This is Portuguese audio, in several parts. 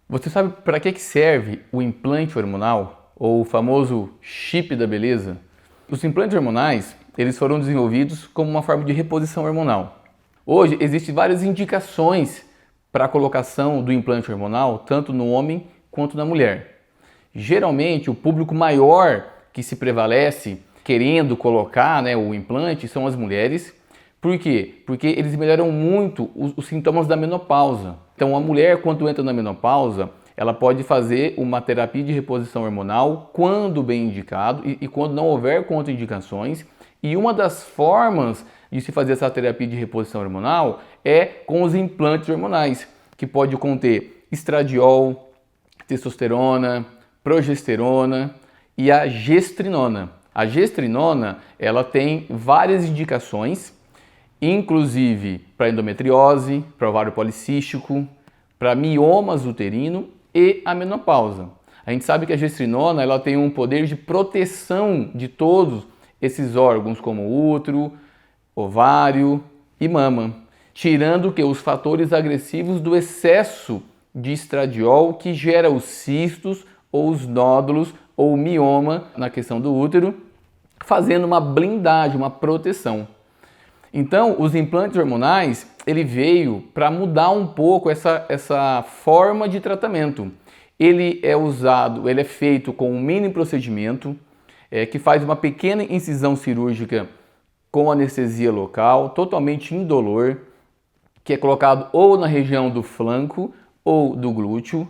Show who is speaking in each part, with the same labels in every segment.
Speaker 1: Você sabe para que serve o implante hormonal, ou o famoso chip da beleza? Os implantes hormonais, eles foram desenvolvidos como uma forma de reposição hormonal. Hoje, existem várias indicações para a colocação do implante hormonal, tanto no homem quanto na mulher. Geralmente, o público maior que se prevalece querendo colocar, o implante são as mulheres. Por quê? Porque eles melhoram muito os sintomas da menopausa. Então, a mulher, quando entra na menopausa, ela pode fazer uma terapia de reposição hormonal quando bem indicado e quando não houver contraindicações. E uma das formas de se fazer essa terapia de reposição hormonal é com os implantes hormonais, que pode conter estradiol, testosterona, progesterona e a gestrinona. A gestrinona, ela tem várias indicações, inclusive para endometriose, para ovário policístico, para miomas uterino e a menopausa. A gente sabe que a gestrinona ela tem um poder de proteção de todos esses órgãos, como útero, ovário e mama, tirando que os fatores agressivos do excesso de estradiol que gera os cistos ou os nódulos ou o mioma na questão do útero, fazendo uma blindagem, uma proteção. Então, os implantes hormonais, ele veio para mudar um pouco essa forma de tratamento. Ele é feito com um mini procedimento, que faz uma pequena incisão cirúrgica com anestesia local, totalmente indolor, que é colocado ou na região do flanco ou do glúteo.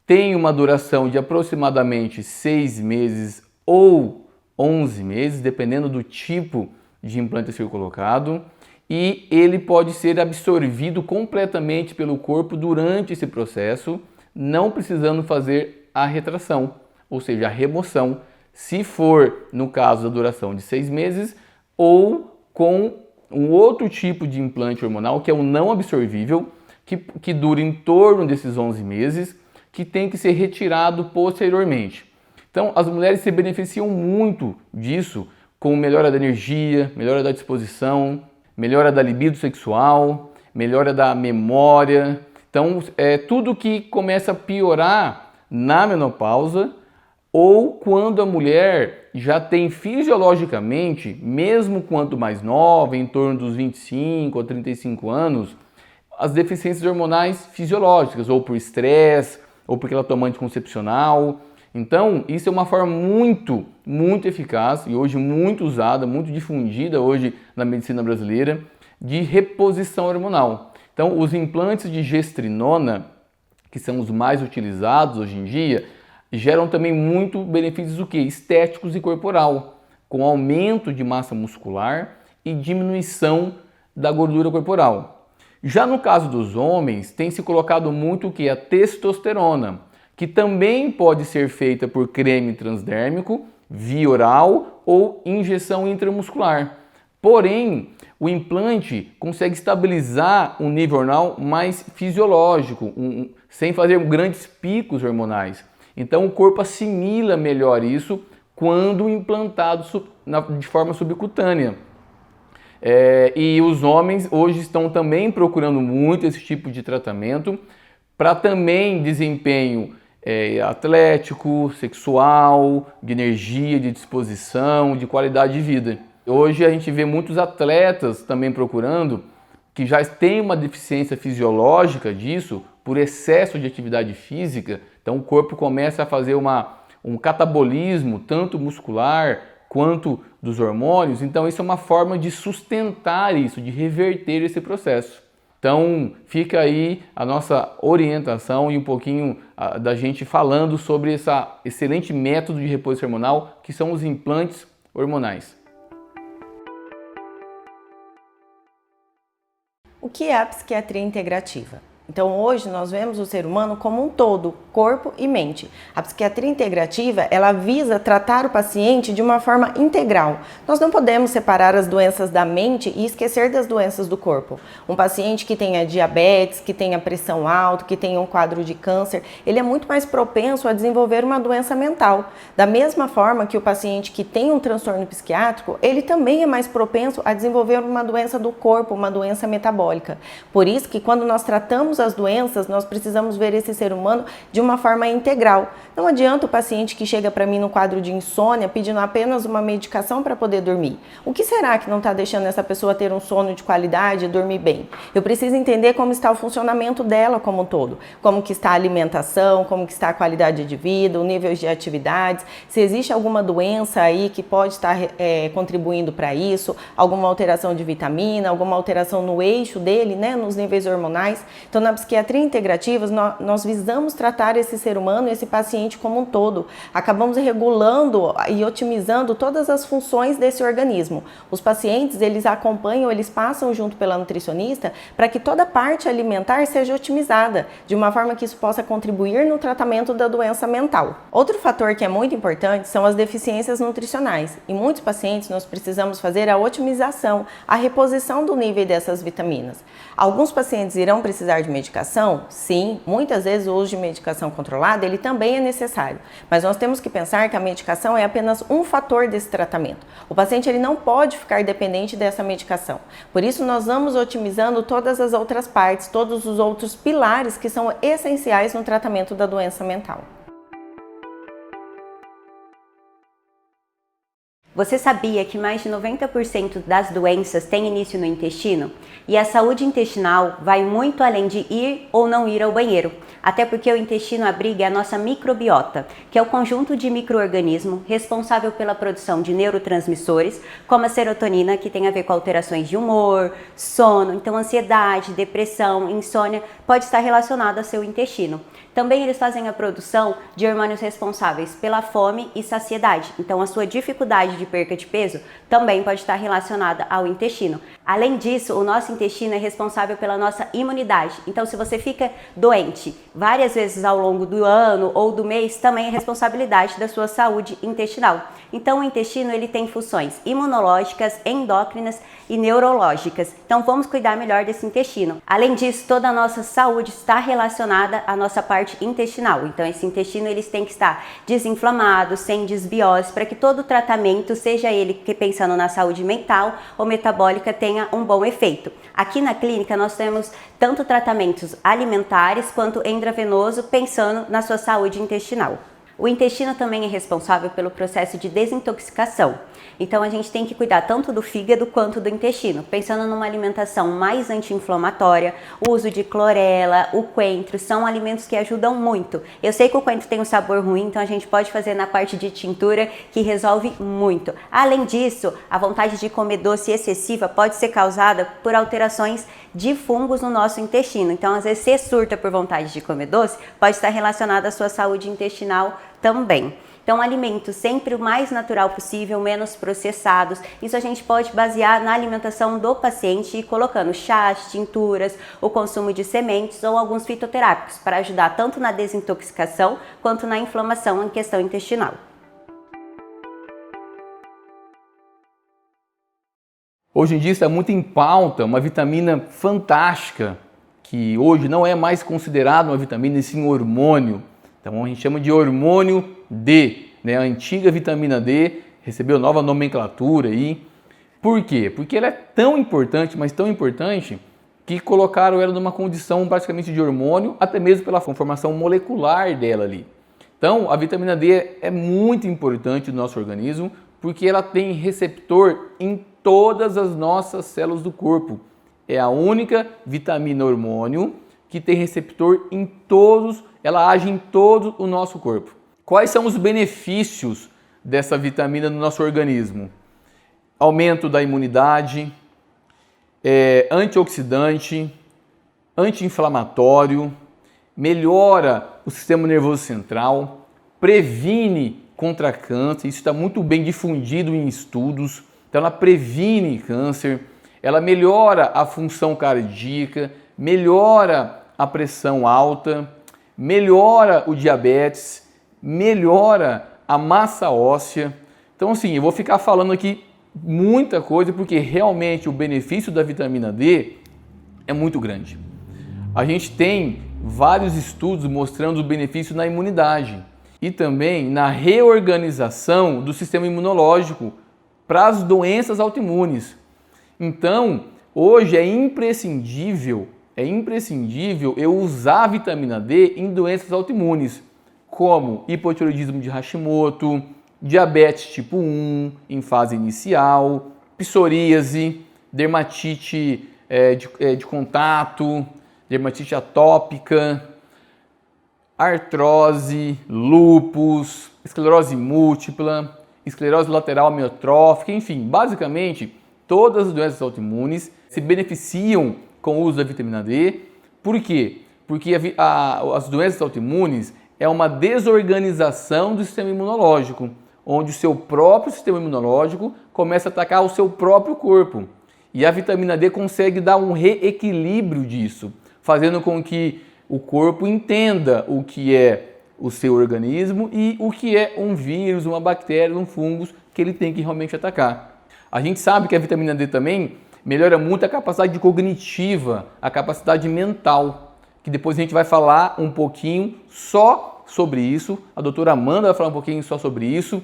Speaker 1: Tem uma duração de aproximadamente 6 meses ou 11 meses, dependendo do tipo de implante a ser colocado, e ele pode ser absorvido completamente pelo corpo durante esse processo, não precisando fazer a retração, ou seja, a remoção, se for no caso da duração de 6 meses, ou com um outro tipo de implante hormonal, que é o não absorvível, que dura em torno desses 11 meses, que tem que ser retirado posteriormente. Então, as mulheres se beneficiam muito disso, com melhora da energia, melhora da disposição, melhora da libido sexual, melhora da memória. Então, tudo que começa a piorar na menopausa ou quando a mulher já tem fisiologicamente, mesmo quanto mais nova, em torno dos 25 ou 35 anos, as deficiências hormonais fisiológicas, ou por estresse, ou porque ela toma anticoncepcional. Então, isso é uma forma muito eficaz e hoje muito usada, muito difundida hoje na medicina brasileira, de reposição hormonal. Então, os implantes de gestrinona, que são os mais utilizados hoje em dia, geram também muito benefícios estéticos e corporal, com aumento de massa muscular e diminuição da gordura corporal. Já no caso dos homens, tem se colocado muito a testosterona, que também pode ser feita por creme transdérmico, via oral ou injeção intramuscular. Porém, o implante consegue estabilizar um nível hormonal mais fisiológico, sem fazer grandes picos hormonais. Então, o corpo assimila melhor isso quando implantado de forma subcutânea. E os homens hoje estão também procurando muito esse tipo de tratamento para também desempenho atlético, sexual, de energia, de disposição, de qualidade de vida. Hoje a gente vê muitos atletas também procurando que já têm uma deficiência fisiológica disso por excesso de atividade física. Então o corpo começa a fazer um catabolismo tanto muscular quanto dos hormônios. Então isso é uma forma de sustentar isso, de reverter esse processo. Então fica aí a nossa orientação e um pouquinho da gente falando sobre esse excelente método de reposição hormonal que são os implantes hormonais.
Speaker 2: O que é a psiquiatria integrativa? Então hoje nós vemos o ser humano como um todo, corpo e mente. A psiquiatria integrativa, ela visa tratar o paciente de uma forma integral. Nós não podemos separar as doenças da mente e esquecer das doenças do corpo. Um paciente que tenha diabetes, que tenha pressão alta, que tenha um quadro de câncer, ele é muito mais propenso a desenvolver uma doença mental. Da mesma forma que o paciente que tem um transtorno psiquiátrico, ele também é mais propenso a desenvolver uma doença do corpo, uma doença metabólica. Por isso que quando nós tratamos tratamos as doenças, nós precisamos ver esse ser humano de uma forma integral. Não adianta o paciente que chega para mim no quadro de insônia pedindo apenas uma medicação para poder dormir. O que será que não está deixando essa pessoa ter um sono de qualidade e dormir bem? Eu preciso entender como está o funcionamento dela como um todo, como que está a alimentação, como que está a qualidade de vida, o nível de atividades, se existe alguma doença aí que pode estar contribuindo para isso, alguma alteração de vitamina, alguma alteração no eixo dele, né, nos níveis hormonais. Então, na psiquiatria integrativa, nós visamos tratar esse ser humano, esse paciente como um todo. Acabamos regulando e otimizando todas as funções desse organismo. Os pacientes, eles acompanham, eles passam junto pela nutricionista para que toda a parte alimentar seja otimizada, de uma forma que isso possa contribuir no tratamento da doença mental. Outro fator que é muito importante são as deficiências nutricionais. Em muitos pacientes, nós precisamos fazer a otimização, a reposição do nível dessas vitaminas. Alguns pacientes irão precisar de medicação? Sim, muitas vezes o uso de medicação controlada, ele também é necessário. Mas nós temos que pensar que a medicação é apenas um fator desse tratamento. O paciente, ele não pode ficar dependente dessa medicação. Por isso, nós vamos otimizando todas as outras partes, todos os outros pilares que são essenciais no tratamento da doença mental.
Speaker 3: Você sabia que mais de 90% das doenças têm início no intestino? E a saúde intestinal vai muito além de ir ou não ir ao banheiro, até porque o intestino abriga a nossa microbiota, que é o conjunto de micro-organismos responsável pela produção de neurotransmissores, como a serotonina, que tem a ver com alterações de humor, sono, então ansiedade, depressão, insônia, pode estar relacionado ao seu intestino. Também eles fazem a produção de hormônios responsáveis pela fome e saciedade, então a sua dificuldade de perca de peso também pode estar relacionada ao intestino. Além disso, o nosso intestino é responsável pela nossa imunidade, então se você fica doente várias vezes ao longo do ano ou do mês, também é responsabilidade da sua saúde intestinal. Então o intestino, ele tem funções imunológicas, endócrinas e neurológicas, então vamos cuidar melhor desse intestino. Além disso, toda a nossa saúde está relacionada à nossa parte intestinal, então esse intestino, eles têm que estar desinflamado, sem desbiose, para que todo o tratamento, seja ele que pensando na saúde mental ou metabólica, tenha um bom efeito. Aqui na clínica nós temos tanto tratamentos alimentares quanto intravenoso, pensando na sua saúde intestinal. O intestino também é responsável pelo processo de desintoxicação. Então a gente tem que cuidar tanto do fígado quanto do intestino, pensando numa alimentação mais anti-inflamatória, o uso de clorela, o coentro, são alimentos que ajudam muito. Eu sei que o coentro tem um sabor ruim, então a gente pode fazer na parte de tintura, que resolve muito. Além disso, a vontade de comer doce excessiva pode ser causada por alterações de fungos no nosso intestino. Então, às vezes, se surta por vontade de comer doce, pode estar relacionado à sua saúde intestinal também. Então, alimentos sempre o mais natural possível, menos processados. Isso a gente pode basear na alimentação do paciente e colocando chás, tinturas, o consumo de sementes ou alguns fitoterápicos para ajudar tanto na desintoxicação quanto na inflamação em questão intestinal.
Speaker 1: Hoje em dia está muito em pauta uma vitamina fantástica, que hoje não é mais considerada uma vitamina, e sim um hormônio. Então a gente chama de hormônio D, né? A antiga vitamina D recebeu nova nomenclatura aí. Por quê? Porque ela é tão importante, mas tão importante, que colocaram ela numa condição praticamente de hormônio, até mesmo pela conformação molecular dela ali. Então a vitamina D é muito importante no nosso organismo, porque ela tem receptor em todas as nossas células do corpo. É a única vitamina hormônio que tem receptor em todos, ela age em todo o nosso corpo. Quais são os benefícios dessa vitamina no nosso organismo? Aumento da imunidade, antioxidante, anti-inflamatório, melhora o sistema nervoso central, previne contra câncer, isso está muito bem difundido em estudos. Então ela previne câncer, ela melhora a função cardíaca, melhora a pressão alta, melhora o diabetes, melhora a massa óssea. Então assim, eu vou ficar falando aqui muita coisa porque realmente o benefício da vitamina D é muito grande. A gente tem vários estudos mostrando o benefício na imunidade e também na reorganização do sistema imunológico para as doenças autoimunes. Então, hoje é imprescindível é imprescindível eu usar a vitamina D em doenças autoimunes, como hipotireoidismo de Hashimoto, diabetes tipo 1 em fase inicial, psoríase, dermatite de contato, dermatite atópica, artrose, lúpus, esclerose múltipla, esclerose lateral amiotrófica, enfim, basicamente todas as doenças autoimunes se beneficiam com o uso da vitamina D. Por quê? Porque as doenças autoimunes é uma desorganização do sistema imunológico, onde o seu próprio sistema imunológico começa a atacar o seu próprio corpo. E a vitamina D consegue dar um reequilíbrio disso, fazendo com que o corpo entenda o que é o seu organismo e o que é um vírus, uma bactéria, um fungo que ele tem que realmente atacar. A gente sabe que a vitamina D também melhora muito a capacidade cognitiva, a capacidade mental, que depois a gente vai falar um pouquinho só sobre isso. A doutora Amanda vai falar um pouquinho só sobre isso,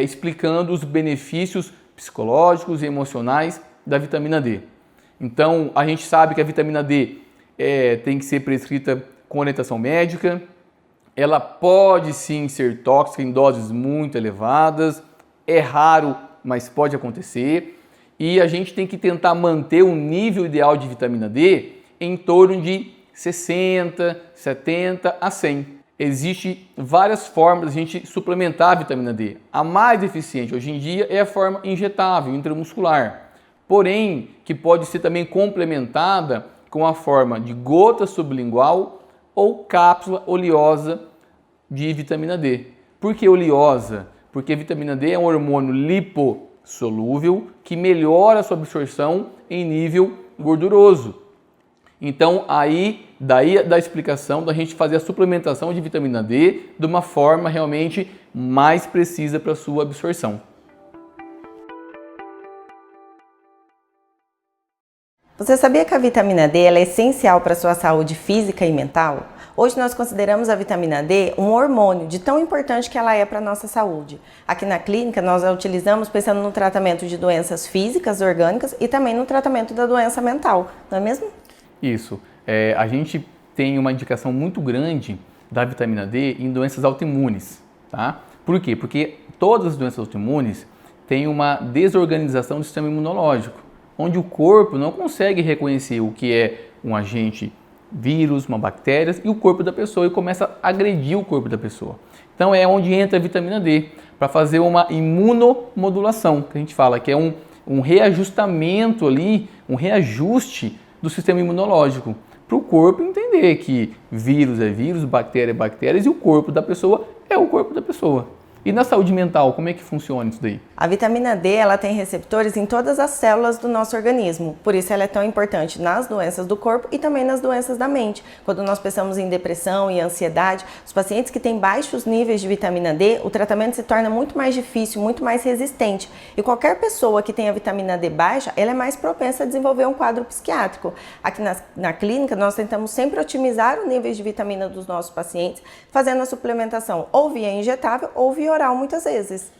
Speaker 1: explicando os benefícios psicológicos e emocionais da vitamina D. Então, a gente sabe que a vitamina D tem que ser prescrita com orientação médica. Ela pode sim ser tóxica em doses muito elevadas, é raro, mas pode acontecer. E a gente tem que tentar manter o nível ideal de vitamina D em torno de 60, 70 a 100. Existem várias formas de a gente suplementar a vitamina D. A mais eficiente hoje em dia é a forma injetável, intramuscular. Porém, que pode ser também complementada com a forma de gota sublingual ou cápsula oleosa de vitamina D. Por que oleosa? Porque a vitamina D é um hormônio lipossolúvel que melhora a sua absorção em nível gorduroso. Então, daí da explicação da gente fazer a suplementação de vitamina D de uma forma realmente mais precisa para a sua absorção.
Speaker 2: Você sabia que a vitamina D ela é essencial para a sua saúde física e mental? Hoje nós consideramos a vitamina D um hormônio de tão importante que ela é para a nossa saúde. Aqui na clínica nós a utilizamos pensando no tratamento de doenças físicas, orgânicas e também no tratamento da doença mental, não é mesmo?
Speaker 1: Isso. A gente tem uma indicação muito grande da vitamina D em doenças autoimunes, tá? Por quê? Porque todas as doenças autoimunes têm uma desorganização do sistema imunológico, onde o corpo não consegue reconhecer o que é um agente vírus, uma bactéria, e o corpo da pessoa e começa a agredir o corpo da pessoa. Então é onde entra a vitamina D, para fazer uma imunomodulação, que a gente fala que é um reajustamento ali, um reajuste do sistema imunológico, para o corpo entender que vírus é vírus, bactéria é bactérias e o corpo da pessoa é o corpo da pessoa. E na saúde mental, como é que funciona isso daí?
Speaker 2: A vitamina D ela tem receptores em todas as células do nosso organismo, por isso ela é tão importante nas doenças do corpo e também nas doenças da mente. Quando nós pensamos em depressão e ansiedade, os pacientes que têm baixos níveis de vitamina D, o tratamento se torna muito mais difícil, muito mais resistente. E qualquer pessoa que tenha vitamina D baixa, ela é mais propensa a desenvolver um quadro psiquiátrico. Aqui na clínica, nós tentamos sempre otimizar os níveis de vitamina dos nossos pacientes, fazendo a suplementação ou via injetável ou via oral muitas vezes.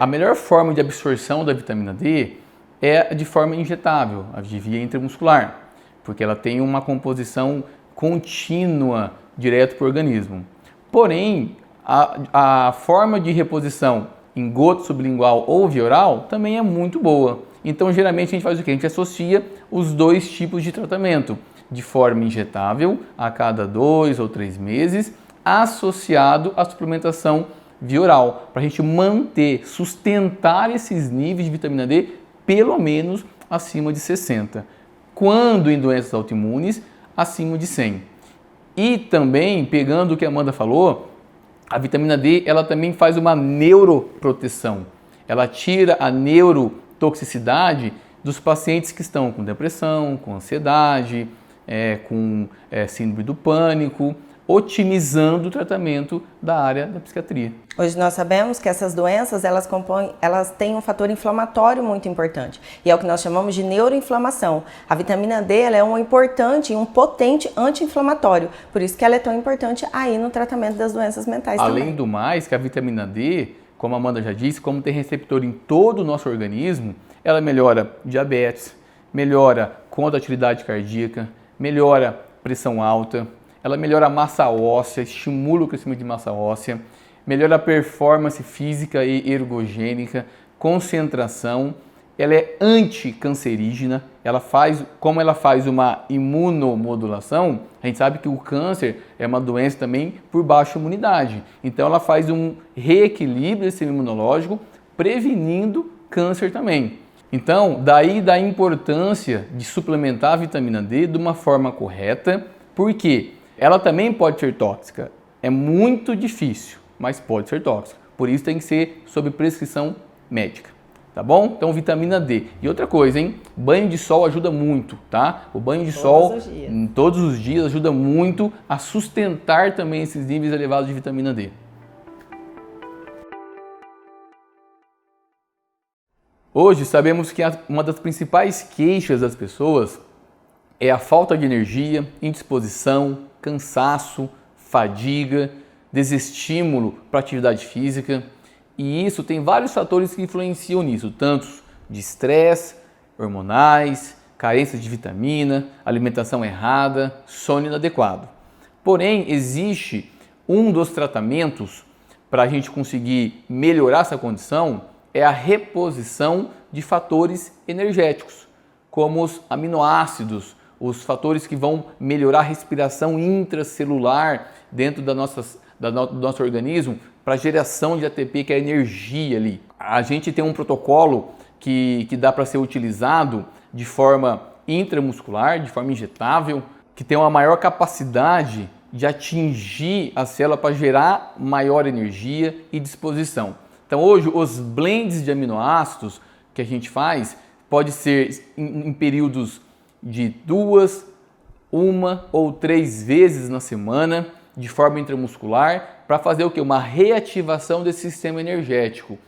Speaker 1: A melhor forma de absorção da vitamina D é de forma injetável, a de via intramuscular, porque ela tem uma composição contínua direto para o organismo. Porém, a forma de reposição em gota sublingual ou via oral também é muito boa. Então, geralmente, a gente faz o quê? A gente associa os dois tipos de tratamento, de forma injetável, a cada 2 ou 3 meses, associado à suplementação via oral, para a gente sustentar esses níveis de vitamina D pelo menos acima de 60. Quando em doenças autoimunes, acima de 100. E também, pegando o que a Amanda falou, a vitamina D ela também faz uma neuroproteção. Ela tira a neurotoxicidade dos pacientes que estão com depressão, com ansiedade, com síndrome do pânico, otimizando o tratamento da área da psiquiatria.
Speaker 2: Hoje nós sabemos que essas doenças, elas têm um fator inflamatório muito importante, e é o que nós chamamos de neuroinflamação. A vitamina D ela é um importante e um potente anti-inflamatório, por isso que ela é tão importante aí no tratamento das doenças mentais também.
Speaker 1: Além do mais, que a vitamina D, como a Amanda já disse, como tem receptor em todo o nosso organismo, ela melhora diabetes, melhora contratividade cardíaca, melhora pressão alta, ela melhora a massa óssea, estimula o crescimento de massa óssea, melhora a performance física e ergogênica, concentração, ela é anticancerígena, como ela faz uma imunomodulação, a gente sabe que o câncer é uma doença também por baixa imunidade, então ela faz um reequilíbrio desse imunológico, prevenindo câncer também. Então, daí da importância de suplementar a vitamina D de uma forma correta, porque ela também pode ser tóxica, é muito difícil, mas pode ser tóxica, por isso tem que ser sob prescrição médica. Tá bom? Então, vitamina D. E outra coisa, hein? Banho de sol ajuda muito, tá? O banho de sol todos os dias ajuda muito a sustentar também esses níveis elevados de vitamina D. Hoje sabemos que uma das principais queixas das pessoas é a falta de energia, indisposição, cansaço, fadiga, desestímulo para atividade física. E isso tem vários fatores que influenciam nisso, tanto de estresse, hormonais, carência de vitamina, alimentação errada, sono inadequado. Porém, existe um dos tratamentos para a gente conseguir melhorar essa condição, é a reposição de fatores energéticos, como os aminoácidos, os fatores que vão melhorar a respiração intracelular dentro do nosso organismo, para geração de ATP, que é a energia ali. A gente tem um protocolo que dá para ser utilizado de forma intramuscular, de forma injetável, que tem uma maior capacidade de atingir a célula para gerar maior energia e disposição. Então hoje os blends de aminoácidos que a gente faz pode ser em períodos de 2, 1 ou 3 vezes na semana, de forma intramuscular, para fazer o quê? Uma reativação desse sistema energético.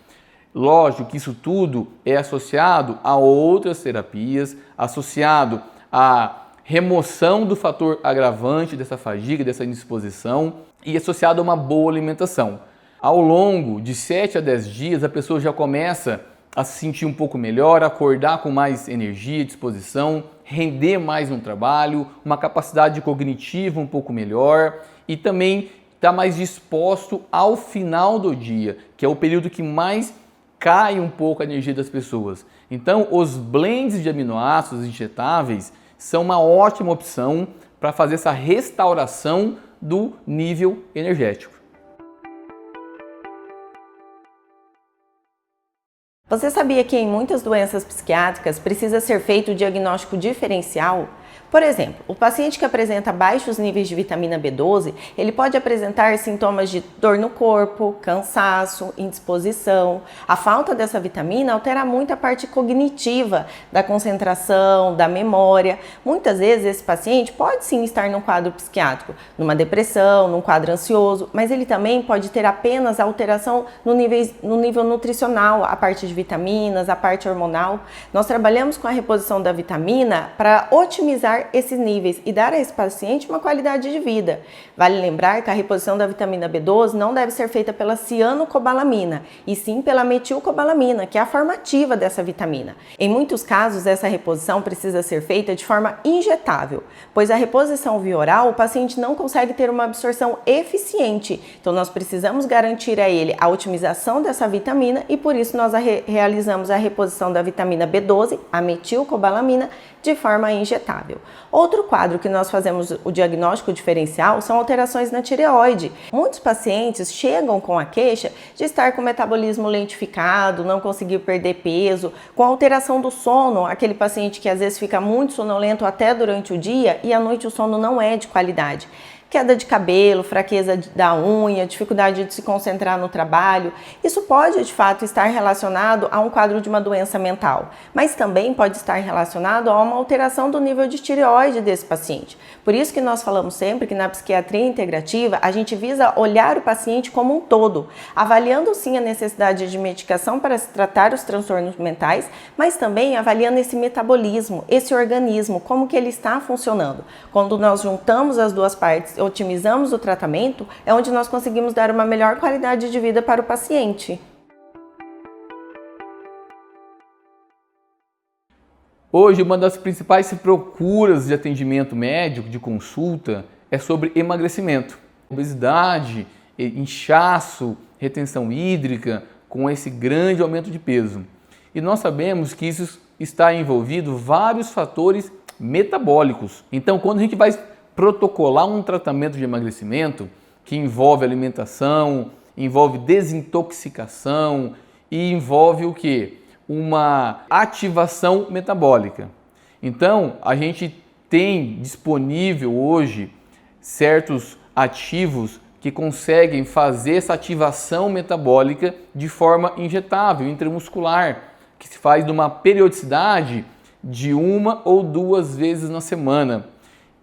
Speaker 1: Lógico que isso tudo é associado a outras terapias, associado à remoção do fator agravante dessa fadiga, dessa indisposição e associado a uma boa alimentação. Ao longo de 7 a 10 dias, a pessoa já começa a se sentir um pouco melhor, acordar com mais energia, disposição, render mais no trabalho, uma capacidade cognitiva um pouco melhor e também está mais disposto ao final do dia, que é o período que mais cai um pouco a energia das pessoas. Então, os blends de aminoácidos injetáveis são uma ótima opção para fazer essa restauração do nível energético.
Speaker 2: Você sabia que em muitas doenças psiquiátricas precisa ser feito o diagnóstico diferencial? Por exemplo, o paciente que apresenta baixos níveis de vitamina B12, ele pode apresentar sintomas de dor no corpo, cansaço, indisposição. A falta dessa vitamina altera muito a parte cognitiva da concentração, da memória. Muitas vezes esse paciente pode sim estar num quadro psiquiátrico, numa depressão, num quadro ansioso, mas ele também pode ter apenas alteração no nível nutricional, a parte de vitaminas, a parte hormonal. Nós trabalhamos com a reposição da vitamina para otimizar esses níveis e dar a esse paciente uma qualidade de vida. Vale lembrar que a reposição da vitamina B12 não deve ser feita pela cianocobalamina, e sim pela metilcobalamina, que é a forma ativa dessa vitamina. Em muitos casos, essa reposição precisa ser feita de forma injetável, pois a reposição via oral, o paciente não consegue ter uma absorção eficiente. Então, nós precisamos garantir a ele a otimização dessa vitamina e por isso nós realizamos a reposição da vitamina B12, a metilcobalamina, de forma injetável. Outro quadro que nós fazemos o diagnóstico diferencial são alterações na tireoide. Muitos pacientes chegam com a queixa de estar com o metabolismo lentificado, não conseguir perder peso, com alteração do sono, aquele paciente que às vezes fica muito sonolento até durante o dia e à noite o sono não é de qualidade. Queda de cabelo, fraqueza da unha, dificuldade de se concentrar no trabalho. Isso pode, de fato, estar relacionado a um quadro de uma doença mental, mas também pode estar relacionado a uma alteração do nível de tireoide desse paciente. Por isso que nós falamos sempre que na psiquiatria integrativa a gente visa olhar o paciente como um todo, avaliando sim a necessidade de medicação para se tratar os transtornos mentais, mas também avaliando esse metabolismo, esse organismo, como que ele está funcionando. Quando nós juntamos as duas partes, otimizamos o tratamento, é onde nós conseguimos dar uma melhor qualidade de vida para o paciente.
Speaker 1: Hoje, uma das principais procuras de atendimento médico, de consulta, é sobre emagrecimento. Obesidade, inchaço, retenção hídrica, com esse grande aumento de peso. E nós sabemos que isso está envolvido vários fatores metabólicos. Então, quando a gente vai protocolar um tratamento de emagrecimento, que envolve alimentação, envolve desintoxicação e envolve o quê? Uma ativação metabólica. Então, a gente tem disponível hoje certos ativos que conseguem fazer essa ativação metabólica de forma injetável, intramuscular, que se faz numa periodicidade de 1 ou 2 vezes na semana.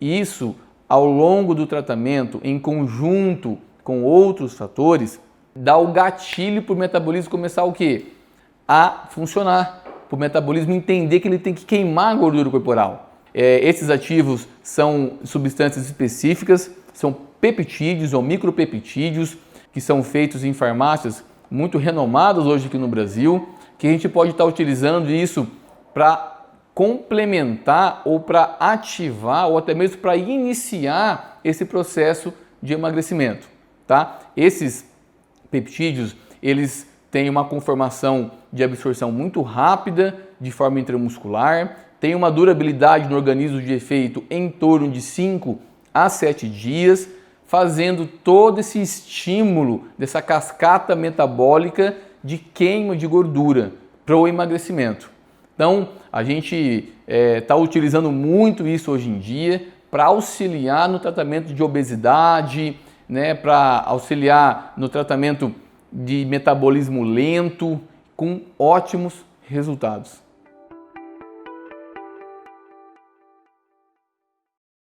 Speaker 1: Isso, ao longo do tratamento, em conjunto com outros fatores, dá o gatilho para o metabolismo começar o quê? A funcionar, para o metabolismo entender que ele tem que queimar a gordura corporal. Esses ativos são substâncias específicas, são peptídeos ou micropeptídeos, que são feitos em farmácias muito renomadas hoje aqui no Brasil, que a gente pode estar utilizando isso para complementar ou para ativar ou até mesmo para iniciar esse processo de emagrecimento, tá? Esses peptídeos, eles têm uma conformação de absorção muito rápida, de forma intramuscular, tem uma durabilidade no organismo de efeito em torno de 5 a 7 dias, fazendo todo esse estímulo dessa cascata metabólica de queima de gordura para o emagrecimento. Então, a gente está utilizando muito isso hoje em dia para auxiliar no tratamento de obesidade, né, para auxiliar no tratamento de metabolismo lento, com ótimos resultados.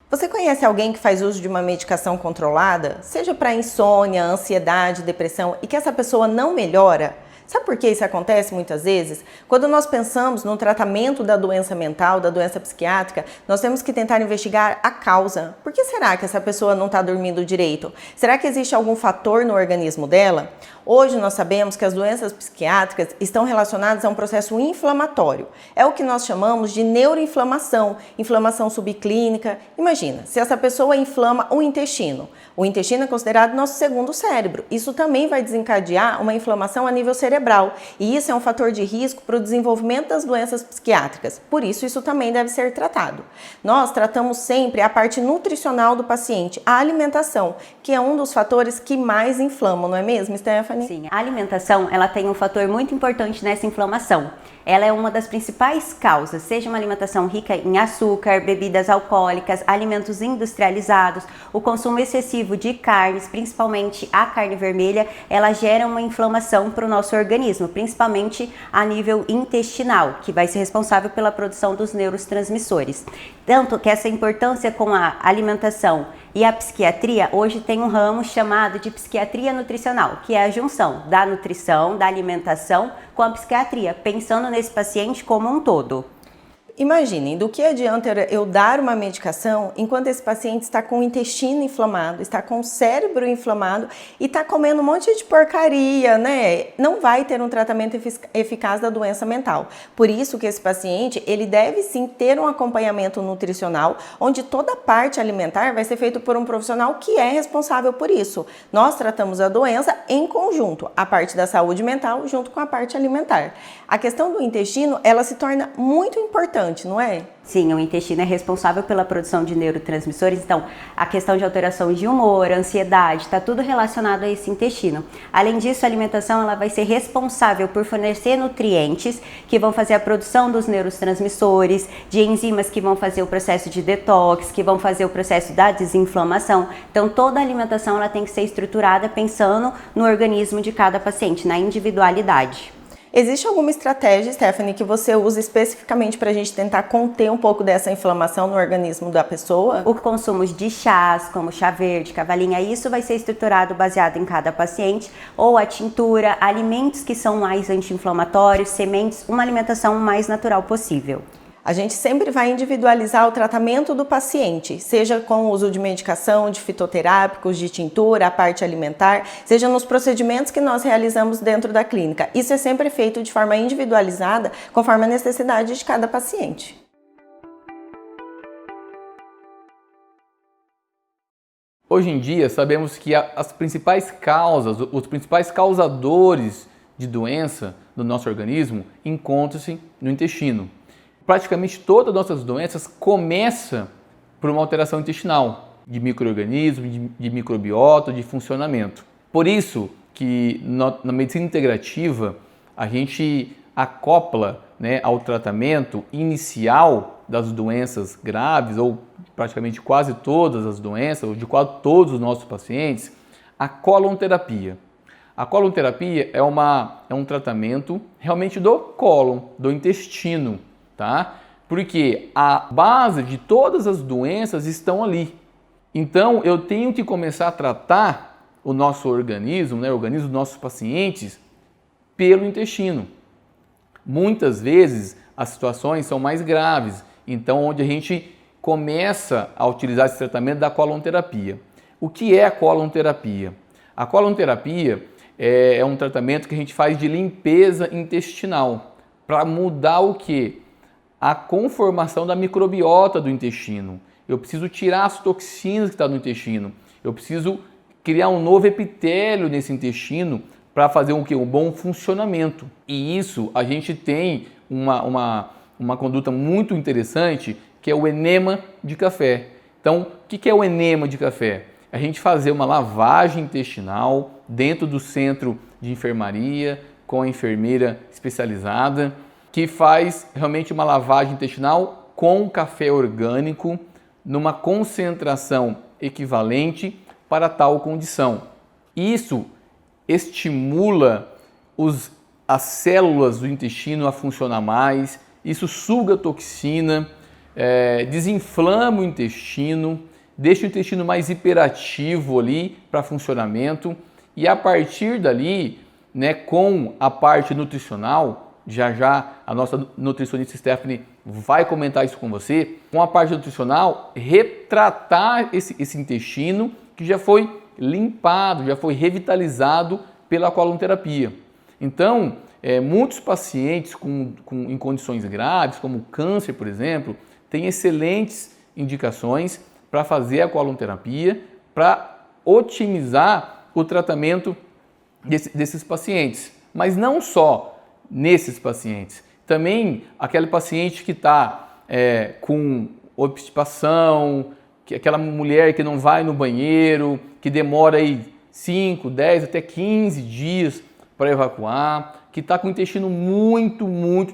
Speaker 2: Você conhece alguém que faz uso de uma medicação controlada, seja para insônia, ansiedade, depressão, e que essa pessoa não melhora? Sabe por que isso acontece muitas vezes? Quando nós pensamos no tratamento da doença mental, da doença psiquiátrica, nós temos que tentar investigar a causa. Por que será que essa pessoa não está dormindo direito? Será que existe algum fator no organismo dela? Hoje nós sabemos que as doenças psiquiátricas estão relacionadas a um processo inflamatório. É o que nós chamamos de neuroinflamação, inflamação subclínica. Imagina, se essa pessoa inflama o intestino é considerado nosso segundo cérebro. Isso também vai desencadear uma inflamação a nível cerebral. E isso é um fator de risco para o desenvolvimento das doenças psiquiátricas. Por isso, isso também deve ser tratado. Nós tratamos sempre a parte nutricional do paciente, a alimentação, que é um dos fatores que mais inflamam, não é mesmo, Stephanie?
Speaker 3: Sim, a alimentação, ela tem um fator muito importante nessa inflamação. Ela é uma das principais causas, seja uma alimentação rica em açúcar, bebidas alcoólicas, alimentos industrializados, o consumo excessivo de carnes, principalmente a carne vermelha, ela gera uma inflamação para o nosso organismo, principalmente a nível intestinal, que vai ser responsável pela produção dos neurotransmissores. Tanto que essa importância com a alimentação e a psiquiatria, hoje tem um ramo chamado de psiquiatria nutricional, que é a junção da nutrição, da alimentação com a psiquiatria, pensando nesse paciente como um todo.
Speaker 2: Imaginem, do que adianta eu dar uma medicação enquanto esse paciente está com o intestino inflamado, está com o cérebro inflamado e está comendo um monte de porcaria, né? Não vai ter um tratamento eficaz da doença mental. Por isso que esse paciente, ele deve sim ter um acompanhamento nutricional, onde toda a parte alimentar vai ser feita por um profissional que é responsável por isso. Nós tratamos a doença em conjunto, a parte da saúde mental junto com a parte alimentar. A questão do intestino, ela se torna muito importante, não é?
Speaker 3: Sim, o intestino é responsável pela produção de neurotransmissores, então a questão de alteração de humor, ansiedade, está tudo relacionado a esse intestino. Além disso, a alimentação ela vai ser responsável por fornecer nutrientes que vão fazer a produção dos neurotransmissores, de enzimas que vão fazer o processo de detox, que vão fazer o processo da desinflamação. Então toda a alimentação ela tem que ser estruturada pensando no organismo de cada paciente, na individualidade.
Speaker 2: Existe alguma estratégia, Stephanie, que você usa especificamente para a gente tentar conter um pouco dessa inflamação no organismo da pessoa?
Speaker 3: O consumo de chás, como chá verde, cavalinha, isso vai ser estruturado baseado em cada paciente, ou a tintura, alimentos que são mais anti-inflamatórios, sementes, uma alimentação o mais natural possível.
Speaker 2: A gente sempre vai individualizar o tratamento do paciente, seja com o uso de medicação, de fitoterápicos, de tintura, a parte alimentar, seja nos procedimentos que nós realizamos dentro da clínica. Isso é sempre feito de forma individualizada, conforme a necessidade de cada paciente.
Speaker 1: Hoje em dia sabemos que as principais causas, os principais causadores de doença do nosso organismo encontram-se no intestino. Praticamente todas as nossas doenças começam por uma alteração intestinal, de micro-organismos, de microbiota, de funcionamento. Por isso que na medicina integrativa a gente acopla, né, ao tratamento inicial das doenças graves, ou praticamente quase todas as doenças, ou de quase todos os nossos pacientes, a colonterapia. A colonterapia é um tratamento realmente do cólon, do intestino, tá? Porque a base de todas as doenças estão ali. Então eu tenho que começar a tratar o nosso organismo, né, o organismo dos nossos pacientes, pelo intestino. Muitas vezes as situações são mais graves, então onde a gente começa a utilizar esse tratamento da colonterapia. O que é a colonterapia? A colonterapia é um tratamento que a gente faz de limpeza intestinal para mudar o quê? A conformação da microbiota do intestino. Eu preciso tirar as toxinas que estão no intestino. Eu preciso criar um novo epitélio nesse intestino para fazer um bom funcionamento. E isso a gente tem uma conduta muito interessante, que é o enema de café. Então, o que é o enema de café? A gente fazer uma lavagem intestinal dentro do centro de enfermaria, com a enfermeira especializada, que faz realmente uma lavagem intestinal com café orgânico, numa concentração equivalente para tal condição. Isso estimula as células do intestino a funcionar mais, isso suga toxina, desinflama o intestino, deixa o intestino mais hiperativo ali para funcionamento, e a partir dali, né, com a parte nutricional, já a nossa nutricionista Stephanie vai comentar isso com você, com a parte nutricional, retratar esse intestino que já foi limpado, já foi revitalizado pela colonterapia. Então, muitos pacientes em condições graves, como câncer, por exemplo, têm excelentes indicações para fazer a colonterapia, para otimizar o tratamento desses pacientes. Mas não só nesses pacientes, também aquele paciente que está com obstipação, aquela mulher que não vai no banheiro, que demora aí 5, 10, até 15 dias para evacuar, que está com o intestino muito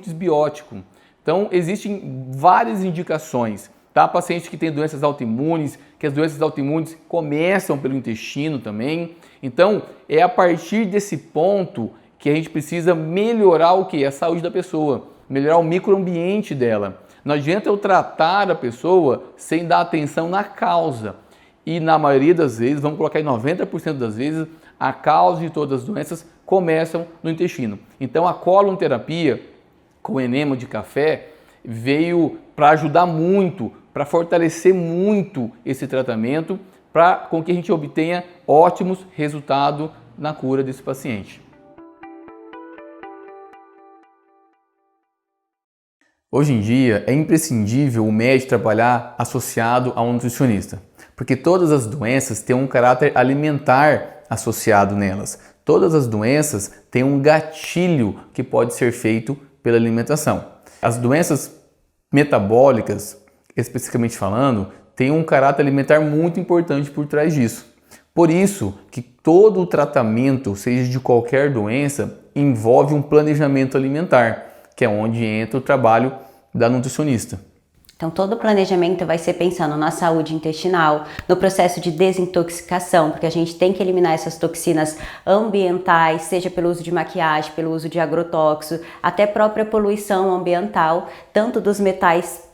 Speaker 1: desbiótico. Então, existem várias indicações, tá? Pacientes que têm doenças autoimunes, que as doenças autoimunes começam pelo intestino também. Então, é a partir desse ponto que a gente precisa melhorar o quê? A saúde da pessoa, melhorar o microambiente dela. Não adianta eu tratar a pessoa sem dar atenção na causa. E na maioria das vezes, vamos colocar em 90% das vezes, a causa de todas as doenças começam no intestino. Então a colonterapia com enema de café veio para ajudar muito, para fortalecer muito esse tratamento, para com que a gente obtenha ótimos resultados na cura desse paciente. Hoje em dia é imprescindível o médico trabalhar associado a um nutricionista, porque todas as doenças têm um caráter alimentar associado nelas. Todas as doenças têm um gatilho que pode ser feito pela alimentação. As doenças metabólicas, especificamente falando, têm um caráter alimentar muito importante por trás disso. Por isso que todo o tratamento, seja de qualquer doença, envolve um planejamento alimentar, que é onde entra o trabalho da nutricionista.
Speaker 3: Então todo o planejamento vai ser pensando na saúde intestinal, no processo de desintoxicação, porque a gente tem que eliminar essas toxinas ambientais, seja pelo uso de maquiagem, pelo uso de agrotóxico, até própria poluição ambiental, tanto dos metais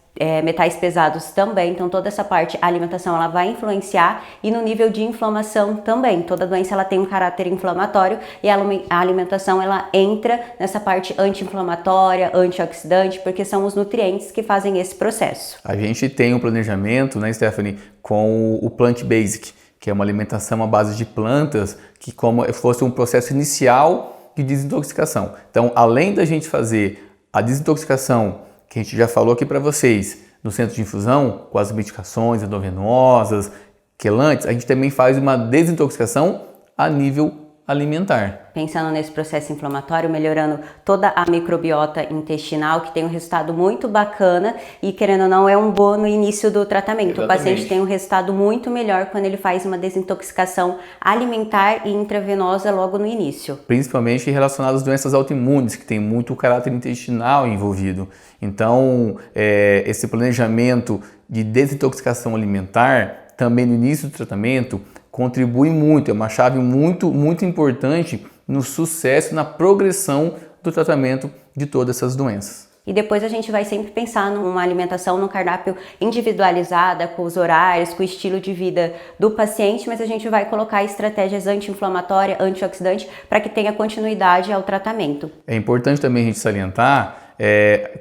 Speaker 3: pesados também. Então toda essa parte, a alimentação, ela vai influenciar, e no nível de inflamação também. Toda doença ela tem um caráter inflamatório, e a alimentação ela entra nessa parte anti-inflamatória, antioxidante, porque são os nutrientes que fazem esse processo.
Speaker 1: A gente tem um planejamento, né, Stephanie, com o Plant Basic, que é uma alimentação à base de plantas, que como fosse um processo inicial de desintoxicação. Então, além da gente fazer a desintoxicação que a gente já falou aqui para vocês, no centro de infusão, com as medicações endovenosas, quelantes, a gente também faz uma desintoxicação a nível alimentar.
Speaker 3: Pensando nesse processo inflamatório, melhorando toda a microbiota intestinal, que tem um resultado muito bacana e, querendo ou não, é um bom no início do tratamento.
Speaker 1: Exatamente.
Speaker 3: O paciente tem um resultado muito melhor quando ele faz uma desintoxicação alimentar e intravenosa logo no início.
Speaker 1: Principalmente relacionadas às doenças autoimunes, que tem muito caráter intestinal envolvido. Então, esse planejamento de desintoxicação alimentar, também no início do tratamento, contribui muito, é uma chave muito importante no sucesso, na progressão do tratamento de todas essas doenças.
Speaker 3: E depois a gente vai sempre pensar numa alimentação, num cardápio individualizada, com os horários, com o estilo de vida do paciente, mas a gente vai colocar estratégias anti-inflamatórias, antioxidantes, para que tenha continuidade ao tratamento.
Speaker 1: É importante também a gente salientar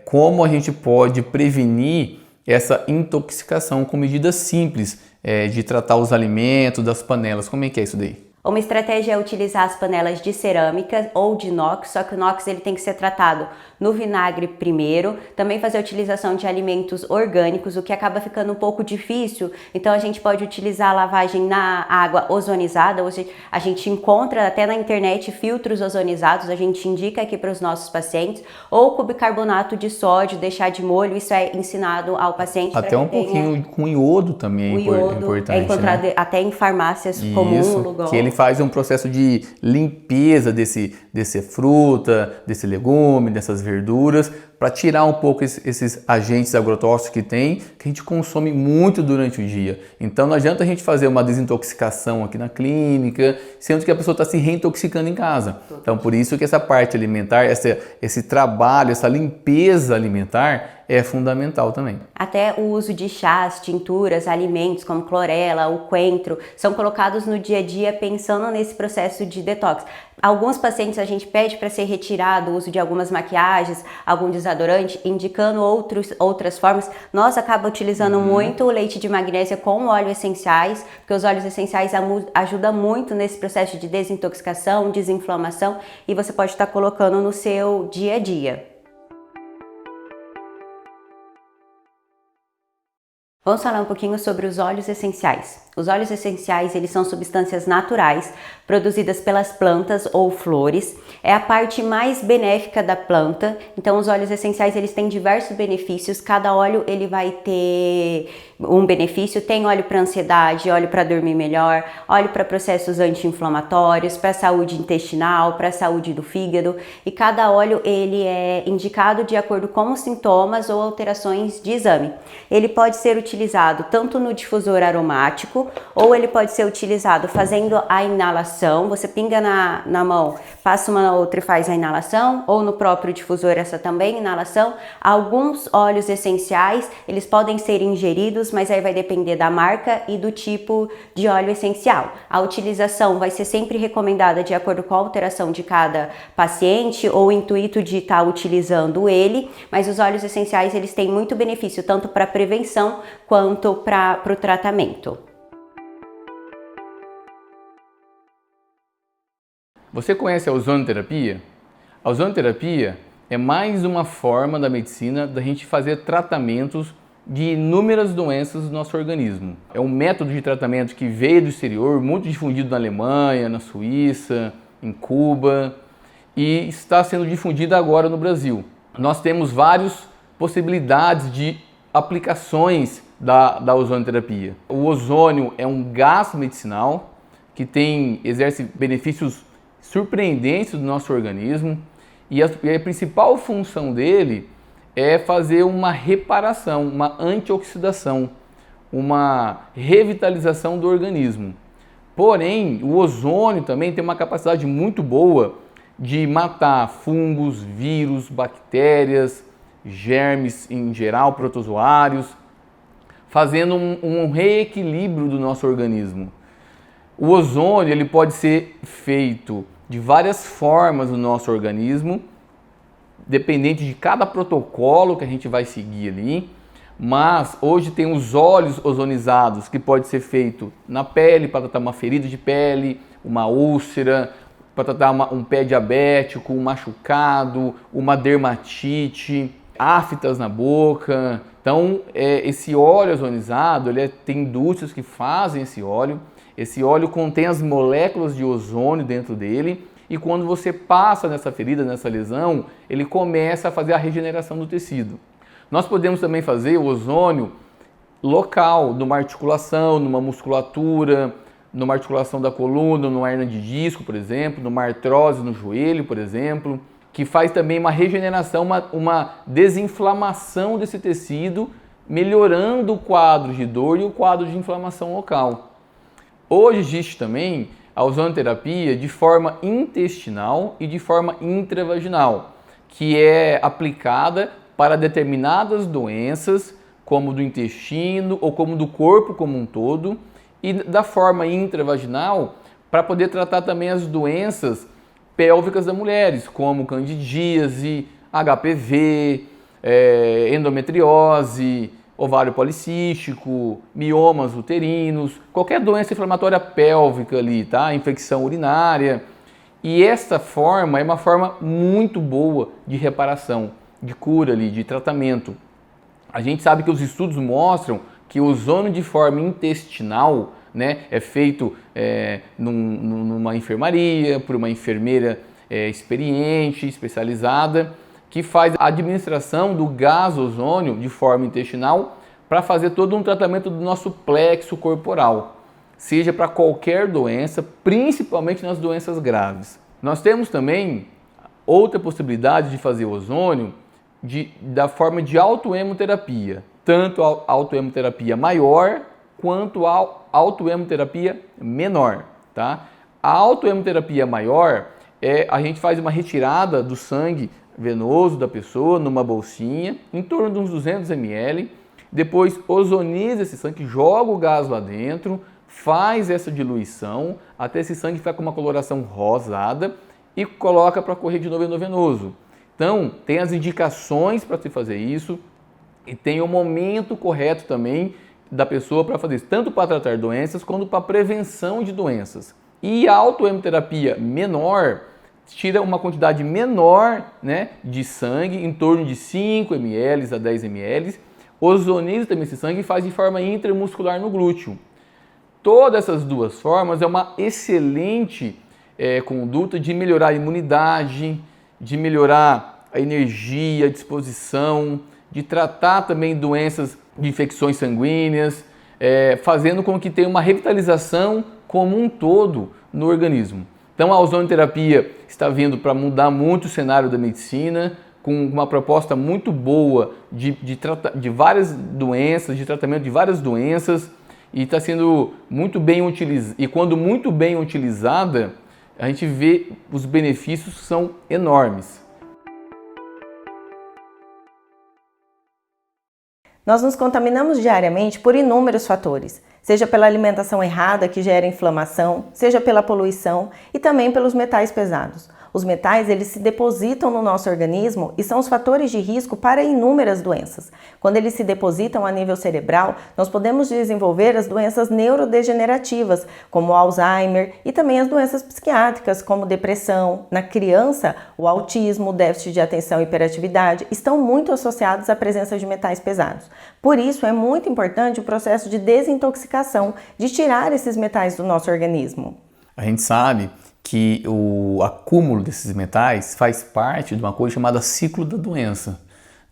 Speaker 1: como a gente pode prevenir essa intoxicação com medidas simples de tratar os alimentos, das panelas. Como é que é isso daí?
Speaker 3: Uma estratégia é utilizar as panelas de cerâmica ou de inox, só que o inox ele tem que ser tratado no vinagre primeiro. Também fazer a utilização de alimentos orgânicos, o que acaba ficando um pouco difícil. Então a gente pode utilizar a lavagem na água ozonizada. Hoje a gente encontra até na internet filtros ozonizados, a gente indica aqui para os nossos pacientes. Ou com bicarbonato de sódio, deixar de molho, isso é ensinado ao paciente.
Speaker 1: Até um pouquinho com iodo também é importante.
Speaker 3: É encontrado, né? Até em farmácias comuns, lugar.
Speaker 1: Que ele faz um processo de limpeza desse fruta, desse legume, dessas verduras, para tirar um pouco esses agentes agrotóxicos que tem, que a gente consome muito durante o dia. Então não adianta a gente fazer uma desintoxicação aqui na clínica, sendo que a pessoa está se reintoxicando em casa. Então por isso que essa parte alimentar, esse trabalho, essa limpeza alimentar é fundamental também.
Speaker 3: Até o uso de chás, tinturas, alimentos como clorela, o coentro, são colocados no dia a dia pensando nesse processo de detox. Alguns pacientes a gente pede para ser retirado o uso de algumas maquiagens, algum desodorante, indicando outras formas. Nós acabamos utilizando muito o leite de magnésia com óleos essenciais, porque os óleos essenciais ajudam muito nesse processo de desintoxicação, desinflamação, e você pode estar colocando no seu dia a dia. Vamos falar um pouquinho sobre os óleos essenciais. Os óleos essenciais, eles são substâncias naturais produzidas pelas plantas ou flores. É a parte mais benéfica da planta. Então, os óleos essenciais, eles têm diversos benefícios. Cada óleo, ele vai ter um benefício. Tem óleo para ansiedade, óleo para dormir melhor, óleo para processos anti-inflamatórios, para a saúde intestinal, para a saúde do fígado. E cada óleo, ele é indicado de acordo com os sintomas ou alterações de exame. Ele pode ser utilizado tanto no difusor aromático, ou ele pode ser utilizado fazendo a inalação. Você pinga na mão, passa uma na outra e faz a inalação, ou no próprio difusor essa também inalação. Alguns óleos essenciais, eles podem ser ingeridos, mas aí vai depender da marca e do tipo de óleo essencial. A utilização vai ser sempre recomendada de acordo com a alteração de cada paciente ou o intuito de estar utilizando ele, mas os óleos essenciais, eles têm muito benefício tanto para prevenção quanto para o tratamento.
Speaker 1: Você conhece a ozonoterapia? A ozonoterapia é mais uma forma da medicina da gente fazer tratamentos de inúmeras doenças do nosso organismo. É um método de tratamento que veio do exterior, muito difundido na Alemanha, na Suíça, em Cuba, e está sendo difundido agora no Brasil. Nós temos várias possibilidades de aplicações da ozonoterapia. O ozônio é um gás medicinal que exerce benefícios surpreendentes do nosso organismo, e a principal função dele é fazer uma reparação, uma antioxidação, uma revitalização do organismo. Porém, o ozônio também tem uma capacidade muito boa de matar fungos, vírus, bactérias, germes em geral, protozoários, fazendo um reequilíbrio do nosso organismo. O ozônio ele pode ser feito de várias formas no nosso organismo, dependente de cada protocolo que a gente vai seguir ali, mas hoje tem os óleos ozonizados que pode ser feito na pele para tratar uma ferida de pele, uma úlcera, para tratar um pé diabético, um machucado, uma dermatite. aftas na boca. Então, esse óleo ozonizado, tem indústrias que fazem esse óleo. Esse óleo contém as moléculas de ozônio dentro dele e quando você passa nessa ferida, nessa lesão, ele começa a fazer a regeneração do tecido. Nós podemos também fazer o ozônio local, numa articulação, numa musculatura, numa articulação da coluna, numa hernia de disco, por exemplo, numa artrose no joelho, por exemplo, que faz também uma regeneração, uma desinflamação desse tecido, melhorando o quadro de dor e o quadro de inflamação local. Hoje existe também a ozonoterapia de forma intestinal e de forma intravaginal, que é aplicada para determinadas doenças, como do intestino ou como do corpo como um todo, e da forma intravaginal para poder tratar também as doenças pélvicas das mulheres, como candidíase, HPV, endometriose, ovário policístico, miomas uterinos, qualquer doença inflamatória pélvica ali, tá? Infecção urinária. E esta forma é uma forma muito boa de reparação, de cura ali, de tratamento. A gente sabe que os estudos mostram que o ozônio de forma intestinal, né, é feito numa enfermaria, por uma enfermeira experiente, especializada, que faz a administração do gás ozônio de forma intestinal para fazer todo um tratamento do nosso plexo corporal, seja para qualquer doença, principalmente nas doenças graves. Nós temos também outra possibilidade de fazer ozônio da forma de autoemoterapia, tanto a autoemoterapia maior quanto a autoemoterapia menor, tá? A autoemoterapia maior a gente faz uma retirada do sangue venoso da pessoa numa bolsinha, em torno de uns 200 ml, depois ozoniza esse sangue, joga o gás lá dentro, faz essa diluição até esse sangue ficar com uma coloração rosada e coloca para correr de novo no venoso. Então, tem as indicações para se fazer isso e tem o momento correto também da pessoa para fazer isso, tanto para tratar doenças quanto para prevenção de doenças. E a autoemoterapia menor tira uma quantidade menor, né, de sangue, em torno de 5 ml a 10 ml, ozoniza também esse sangue e faz de forma intramuscular no glúteo. Todas essas duas formas é uma excelente conduta de melhorar a imunidade, de melhorar a energia, a disposição, de tratar também doenças de infecções sanguíneas, fazendo com que tenha uma revitalização como um todo no organismo. Então a ozonoterapia está vindo para mudar muito o cenário da medicina, com uma proposta muito boa de várias doenças, de tratamento de várias doenças, e está sendo muito bem utilizada. E quando muito bem utilizada, a gente vê os benefícios são enormes.
Speaker 2: Nós nos contaminamos diariamente por inúmeros fatores, seja pela alimentação errada que gera inflamação, seja pela poluição e também pelos metais pesados. Os metais, eles se depositam no nosso organismo e são os fatores de risco para inúmeras doenças. Quando eles se depositam a nível cerebral, nós podemos desenvolver as doenças neurodegenerativas, como o Alzheimer, e também as doenças psiquiátricas, como depressão. Na criança, o autismo, o déficit de atenção e hiperatividade estão muito associados à presença de metais pesados. Por isso, é muito importante o processo de desintoxicação, de tirar esses metais do nosso organismo.
Speaker 1: A gente sabe que o acúmulo desses metais faz parte de uma coisa chamada ciclo da doença.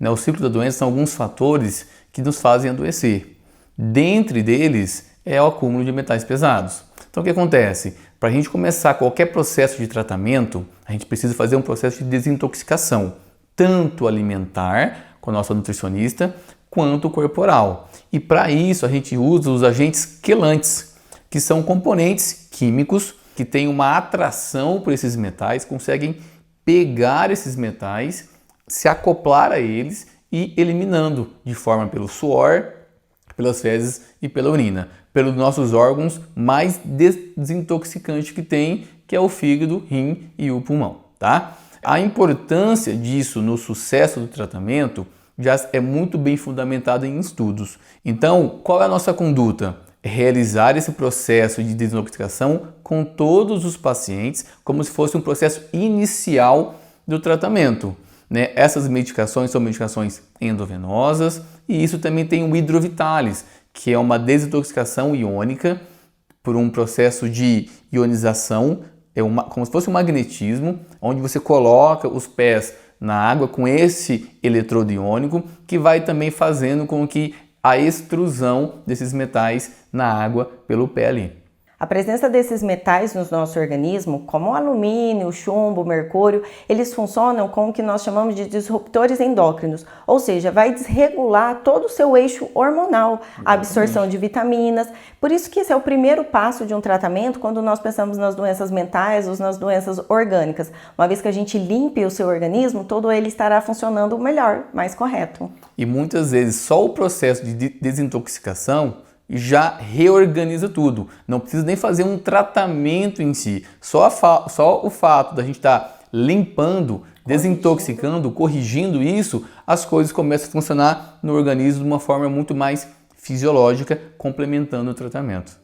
Speaker 1: O ciclo da doença são alguns fatores que nos fazem adoecer. Dentre deles é o acúmulo de metais pesados. Então o que acontece? Para a gente começar qualquer processo de tratamento, a gente precisa fazer um processo de desintoxicação, tanto alimentar, com a nossa nutricionista, quanto corporal. E para isso a gente usa os agentes quelantes, que são componentes químicos que têm uma atração por esses metais, conseguem pegar esses metais, se acoplar a eles e eliminando de forma pelo suor, pelas fezes e pela urina, pelos nossos órgãos mais desintoxicante que tem, que é o fígado, rim e o pulmão, tá? A importância disso no sucesso do tratamento já é muito bem fundamentada em estudos. Então, qual é a nossa conduta? Realizar esse processo de desintoxicação com todos os pacientes como se fosse um processo inicial do tratamento. né? Essas medicações são medicações endovenosas e isso também tem o hidrovitalis, que é uma desintoxicação iônica por um processo de ionização, como se fosse um magnetismo, onde você coloca os pés na água com esse eletrodo iônico, que vai também fazendo com que a extrusão desses metais na água pelo pé ali.
Speaker 2: A presença desses metais no nosso organismo, como o alumínio, o chumbo, o mercúrio, eles funcionam com o que nós chamamos de disruptores endócrinos, ou seja, vai desregular todo o seu eixo hormonal, a absorção de vitaminas. Por isso que esse é o primeiro passo de um tratamento quando nós pensamos nas doenças mentais ou nas doenças orgânicas. Uma vez que a gente limpe o seu organismo, todo ele estará funcionando melhor, mais correto.
Speaker 1: E muitas vezes só o processo de desintoxicação já reorganiza tudo. Não precisa nem fazer um tratamento em si. Só o fato da gente estar limpando, desintoxicando, corrigindo isso, as coisas começam a funcionar no organismo de uma forma muito mais fisiológica, complementando o tratamento.